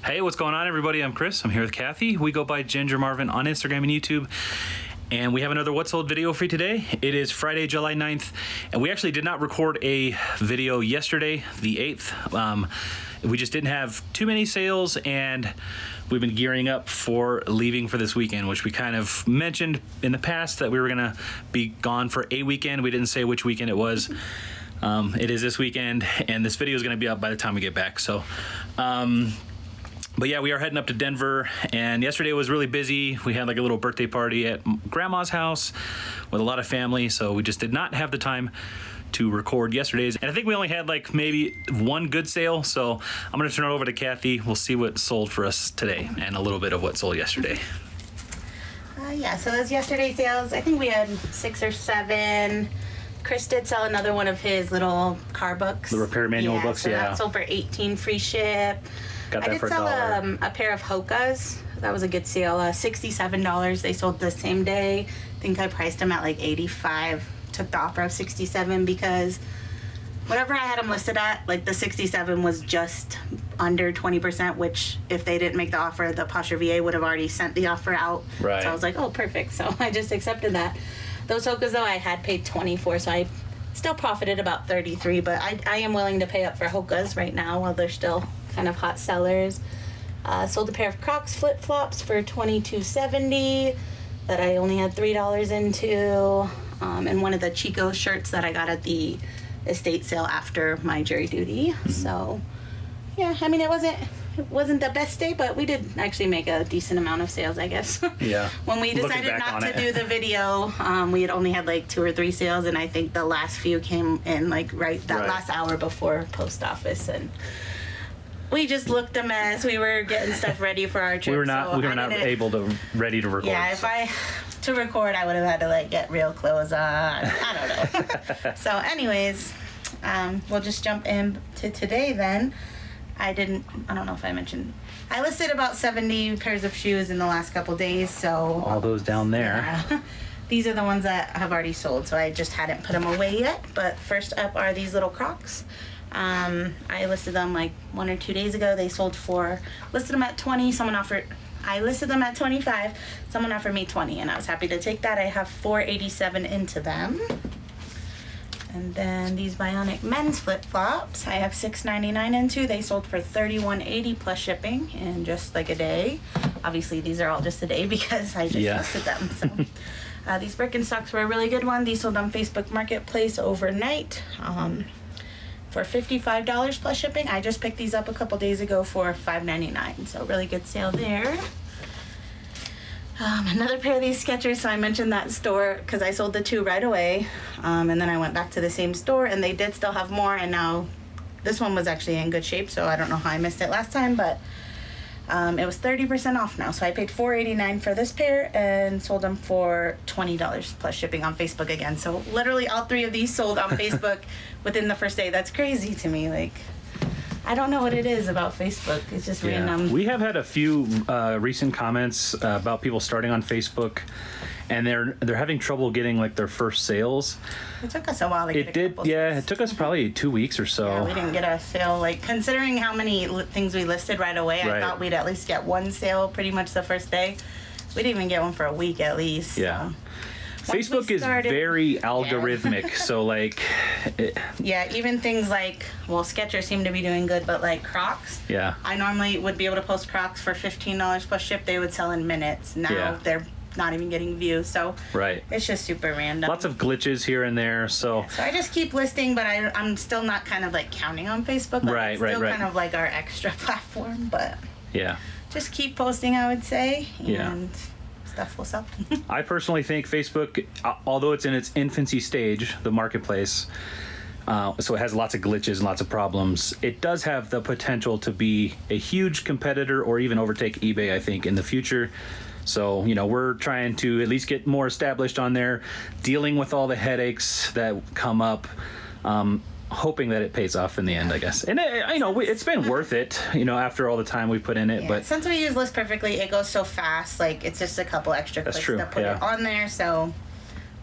Hey, what's going on, everybody? I'm Chris. I'm here with Kathy. We go by Ginger Marvin on Instagram and YouTube. And we have another What Sold video for you today. It is Friday, July 9th. And we actually did not record a video yesterday, the 8th. We just didn't have too many sales, and we've been gearing up for leaving for this weekend, which we kind of mentioned in the past that we were gonna be gone for a weekend. We didn't say which weekend it was. It is this weekend, and this video is gonna be out by the time we get back. So, but yeah, we are heading up to Denver, and yesterday was really busy. We had like a little birthday party at Grandma's house with a lot of family, so we just did not have the time to record yesterday's. And I think we only had like maybe one good sale, so I'm gonna turn it over to Kathy. We'll see what sold for us today and a little bit of what sold yesterday. Yeah, so those yesterday's sales, I think we had 6 or 7. Chris did sell another one of his little car books. The repair manual books, so yeah. That sold for $18 free ship. Got that I did for sell $1. a pair of Hokas. That was a good sale. $67. They sold the same day. I think I priced them at like $85. Took the offer of $67 because whatever I had them listed at, like the $67 was just under 20%, which if they didn't make the offer, the Poshmark VA would have already sent the offer out. Right. So I was like, oh, perfect. So I just accepted that. Those Hokas, though, I had paid $24, so I still profited about $33, but I am willing to pay up for Hokas right now while they're still kind of hot sellers. Sold a pair of Crocs flip-flops for $22.70 that I only had $3 into, and one of the Chico shirts that I got at the estate sale after my jury duty. So yeah, I mean, it wasn't the best day, but we did actually make a decent amount of sales, I guess. Yeah. When we decided not to do the video, we had only had like 2 or 3 sales, and I think the last few came in like last hour before post office, and we just looked a mess. We were getting stuff ready for our trip. We were not ready to record. Yeah, to record, I would have had to like get real clothes on. I don't know. So anyways, we'll just jump in to today then. I don't know if I mentioned, I listed about 70 pairs of shoes in the last couple days, so. All those down there. Yeah. These are the ones that have already sold, so I just hadn't put them away yet. But first up are these little Crocs. I listed them like 1 or 2 days ago. They listed them at 20. I listed them at 25. Someone offered me 20, and I was happy to take that. I have $487 into them. And then these Bionic men's flip-flops, I have $699 into. They sold for $31.80 plus shipping in just like a day. Obviously, these are all just a day because I just listed them. So these Birkenstocks were a really good one. These sold on Facebook Marketplace overnight for $55 plus shipping. I just picked these up a couple days ago for $5.99, so really good sale there. Another pair of these Skechers, so I mentioned that store because I sold the 2 right away, and then I went back to the same store, and they did still have more, and now this one was actually in good shape, so I don't know how I missed it last time, but it was 30% off now, so I paid $4.89 for this pair and sold them for $20 plus shipping on Facebook again. So literally all 3 of these sold on Facebook within the first day. That's crazy to me. Like, I don't know what it is about Facebook. It's just random. We have had a few recent comments about people starting on Facebook, and they're having trouble getting like their first sales. It took us a while to get a couple sales. It took us probably 2 weeks or so. Yeah, we didn't get a sale. Like, considering how many things we listed right away, I thought we'd at least get 1 sale pretty much the first day. We didn't even get one for a week at least. Yeah. So. Facebook is very algorithmic, so like... even things like, Skechers seem to be doing good, but like Crocs, I normally would be able to post Crocs for $15 plus ship. They would sell in minutes. Now they're not even getting views, so it's just super random. Lots of glitches here and there, so... So I just keep listing, but I'm still not kind of like counting on Facebook. Like, it's still kind of like our extra platform, but just keep posting, I would say, and... stuff will sell. I personally think Facebook, although it's in its infancy stage, the marketplace, so it has lots of glitches and lots of problems, it does have the potential to be a huge competitor or even overtake eBay, I think, in the future. So, we're trying to at least get more established on there, dealing with all the headaches that come up, hoping that it pays off in the end, I guess. And it's been worth it, after all the time we put in it. But since we use List Perfectly, it goes so fast. Like, it's just a couple extra clicks to put it on there. So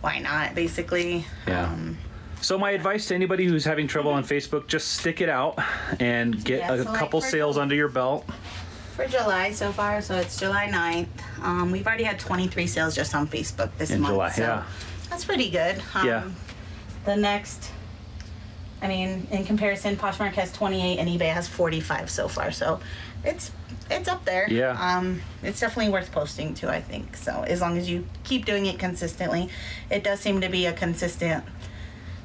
why not, basically? Yeah. So my advice to anybody who's having trouble on Facebook, just stick it out and get a couple sales under your belt. for July so far, so it's July 9th. We've already had 23 sales just on Facebook this In month. July, so yeah. That's pretty good. Yeah. The next, I mean, in comparison, Poshmark has 28 and eBay has 45 so far, so it's up there. Yeah. It's definitely worth posting too, I think. So as long as you keep doing it consistently, it does seem to be a consistent,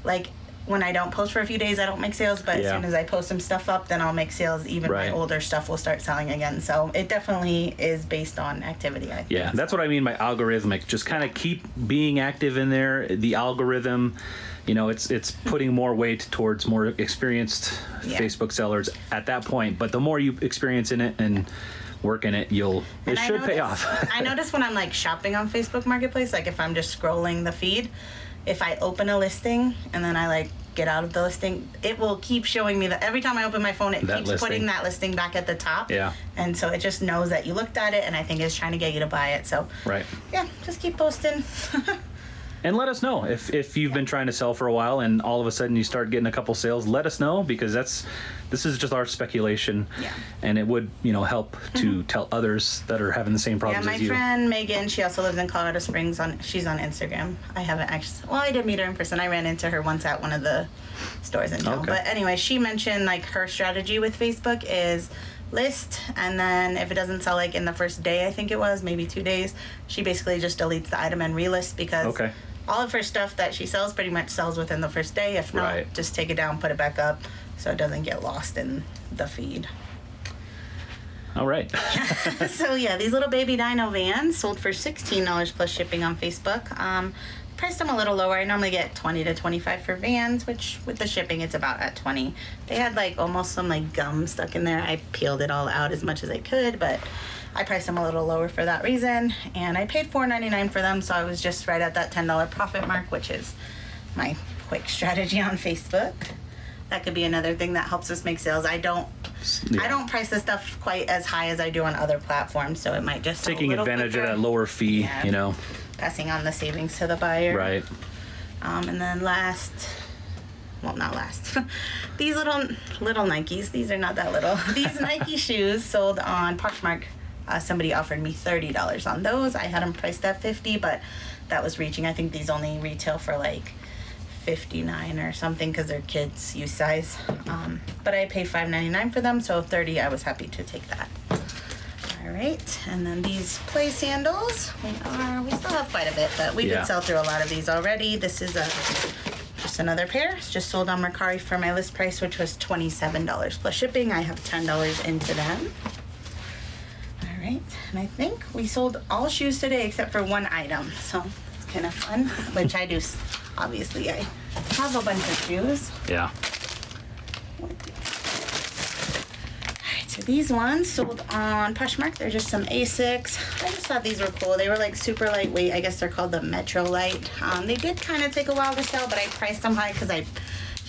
like, when I don't post for a few days, I don't make sales, but as soon as I post some stuff up, then I'll make sales. Even my older stuff will start selling again. So it definitely is based on activity, I think. Yeah, that's what I mean by algorithmic. Just kind of keep being active in there. The algorithm, you know, it's putting more weight towards more experienced Facebook sellers at that point. But the more you experience in it and work in it, it should pay off. I notice when I'm like shopping on Facebook Marketplace, like if I'm just scrolling the feed, if I open a listing and then I like get out of the listing, it will keep showing me that every time I open my phone, it keeps putting that listing back at the top. Yeah. And so it just knows that you looked at it, and I think it's trying to get you to buy it. So yeah, just keep posting. And let us know if you've been trying to sell for a while and all of a sudden you start getting a couple sales. Let us know, because this is just our speculation, and it would help to tell others that are having the same problems as you. Yeah, my friend Megan, she also lives in Colorado Springs. She's on Instagram. I haven't actually. Well, I did meet her in person. I ran into her once at one of the stores in town. Okay. But anyway, she mentioned like her strategy with Facebook is list, and then if it doesn't sell like in the first day, I think it was maybe 2 days, she basically just deletes the item and relist, because all of her stuff that she sells pretty much sells within the first day. If not, just take it down, put it back up, so it doesn't get lost in the feed. All right. So yeah, these little baby dino vans sold for $16 plus shipping on Facebook. Priced them a little lower. I normally get $20 to $25 for vans, which with the shipping it's about at $20. They had like almost some like gum stuck in there. I peeled it all out as much as I could, but I priced them a little lower for that reason, and I paid $4.99 for them, so I was just right at that $10 profit mark, which is my quick strategy on Facebook. That could be another thing that helps us make sales. I don't price this stuff quite as high as I do on other platforms, so it might just taking advantage of that lower fee, passing on the savings to the buyer. Right. And then these little Nikes. These are not that little. These Nike shoes sold on Poshmark. Somebody offered me $30 on those. I had them priced at $50, but that was reaching. I think these only retail for like $59 or something because they're kids' use size. But I paid $5.99 for them, so $30. I was happy to take that. All right, and then these play sandals. We still have quite a bit, but we did sell through a lot of these already. This is just another pair. It's just sold on Mercari for my list price, which was $27 plus shipping. I have $10 into them. All right, and I think we sold all shoes today except for one item, so it's kind of fun, which I do. Obviously, I have a bunch of shoes. Yeah. So these ones sold on Poshmark. They're just some Asics. I just thought these were cool. They were like super lightweight. I guess they're called the Metro Light. They did kind of take a while to sell, but I priced them high because I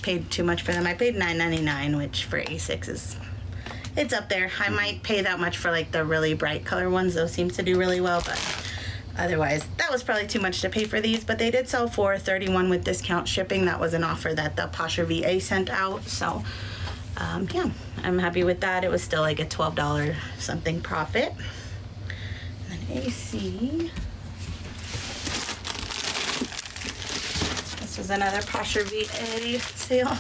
paid too much for them. I paid $9.99, which for Asics it's up there. I might pay that much for like the really bright color ones. Those seem to do really well, but otherwise that was probably too much to pay for these. But they did sell for $31 with discount shipping. That was an offer that the Posher VA sent out. So yeah, I'm happy with that. It was still like a $12 something profit. And then AC. This was another Posher VA sale.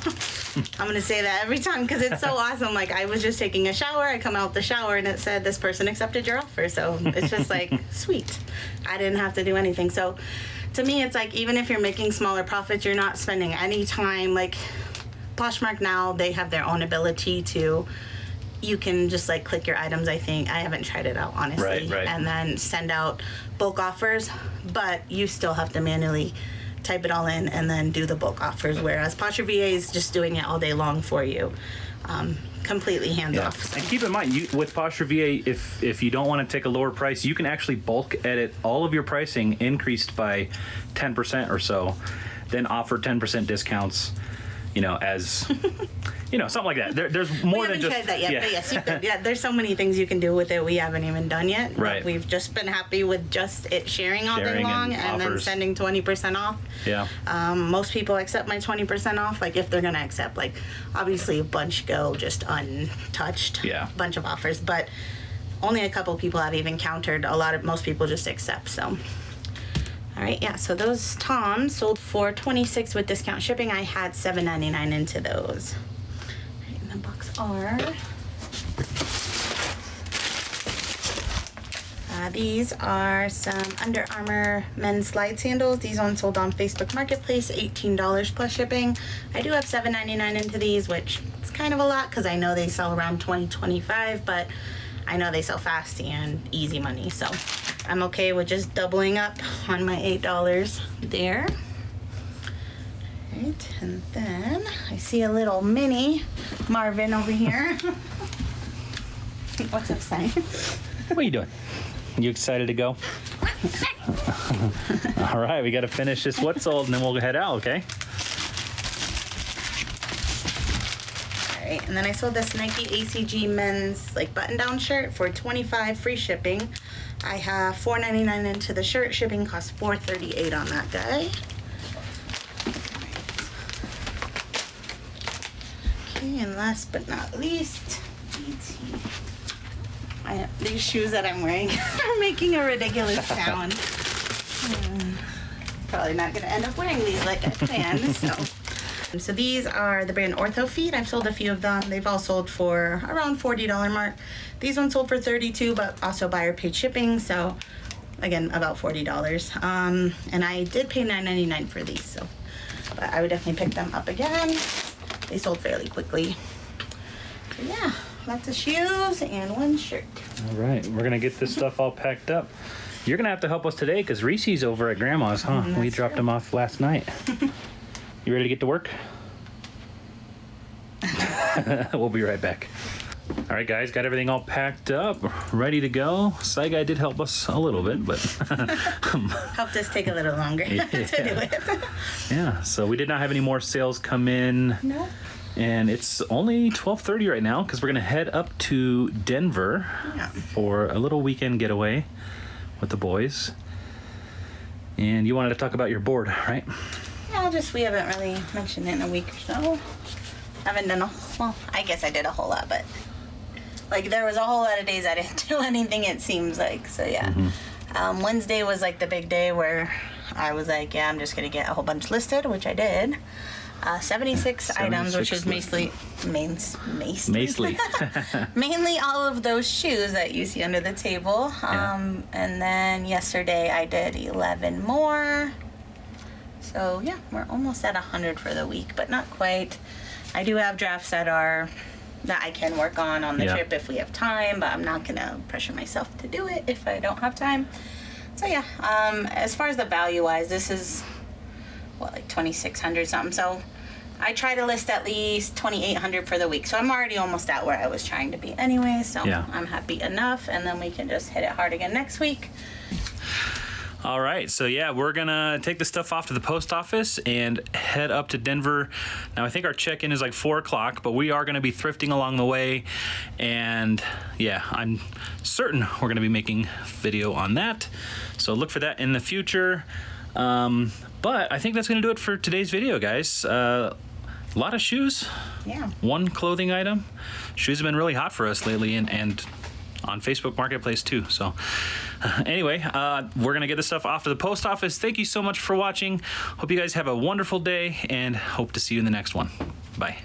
I'm going to say that every time because it's so awesome. Like, I was just taking a shower. I come out the shower and it said, this person accepted your offer. So it's just like, sweet. I didn't have to do anything. So to me, it's like, even if you're making smaller profits, you're not spending any time. Like, Poshmark now, they have their own ability to, you can just like click your items, I think. I haven't tried it out, honestly. Right. And then send out bulk offers, but you still have to manually type it all in and then do the bulk offers, whereas Posher VA is just doing it all day long for you, completely hands off. And keep in mind, with Posher VA, if you don't want to take a lower price, you can actually bulk edit all of your pricing increased by 10% or so, then offer 10% discounts, as something like that. There's more than just. We haven't tried that yet, but yes, you could. Yeah, there's so many things you can do with it we haven't even done yet. Right. We've just been happy with just it sharing all day long and then sending 20% off. Yeah. Most people accept my 20% off, like if they're gonna accept. Like, obviously a bunch go just untouched. Yeah. Bunch of offers, but only a couple people I've even countered. Most people just accept, so. All right, yeah, so those Toms sold for $26 with discount shipping. I had $7.99 into those. All right, in the box are... these are some Under Armour men's slide sandals. These ones sold on Facebook Marketplace, $18 plus shipping. I do have $7.99 into these, which is kind of a lot because I know they sell around $20-$25, but I know they sell fast and easy money, so I'm okay with just doubling up on my $8 there. Right, and then I see a little mini Marvin over here. What's up, Sonny? What are you doing? You excited to go? All right, we got to finish this what's sold and then we'll head out, okay? All right, and then I sold this Nike ACG men's like button-down shirt for $25 free shipping. I have $4.99 into the shirt. Shipping costs $4.38 on that guy. Okay, and last but not least, these shoes that I'm wearing are making a ridiculous sound. Probably not going to end up wearing these like I planned. So these are the brand Ortho Feet. I've sold a few of them. They've all sold for around $40 mark. These ones sold for $32, but also buyer paid shipping. So again, about $40. And I did pay $9.99 for these. So, but I would definitely pick them up again. They sold fairly quickly. So yeah. Lots of shoes and one shirt. All right, we're gonna get this stuff all packed up. You're gonna have to help us today because Reese's over at Grandma's, huh? We dropped him off last night. You ready to get to work? We'll be right back. All right, guys, got everything all packed up, ready to go. Side Guy did help us a little bit, but helped us take a little longer to do it. Yeah, so we did not have any more sales come in. No. And it's only 12:30 right now because we're going to head up to Denver for a little weekend getaway with the boys. And you wanted to talk about your board, right? Yeah, we haven't really mentioned it in a week or so. Haven't done I guess I did a whole lot, but like there was a whole lot of days I didn't do anything, it seems like. So yeah. Wednesday was like the big day where I was like, yeah, I'm just going to get a whole bunch listed, which I did. 76 items, which is mainly all of those shoes that you see under the table. And then yesterday I did 11 more. So yeah, we're almost at 100 for the week, but not quite. I do have drafts that I can work on the trip if we have time, but I'm not gonna pressure myself to do it if I don't have time. So yeah, as far as the value wise, this is like 2,600 something. So I try to list at least 2,800 for the week. So I'm already almost at where I was trying to be anyway. So I'm happy enough. And then we can just hit it hard again next week. All right. So yeah, we're going to take the stuff off to the post office and head up to Denver. Now, I think our check-in is like 4:00, but we are going to be thrifting along the way. And yeah, I'm certain we're going to be making video on that. So look for that in the future. But I think that's going to do it for today's video, guys. A lot of shoes. Yeah. One clothing item. Shoes have been really hot for us lately and on Facebook Marketplace too. So anyway, we're going to get this stuff off to the post office. Thank you so much for watching. Hope you guys have a wonderful day and hope to see you in the next one. Bye.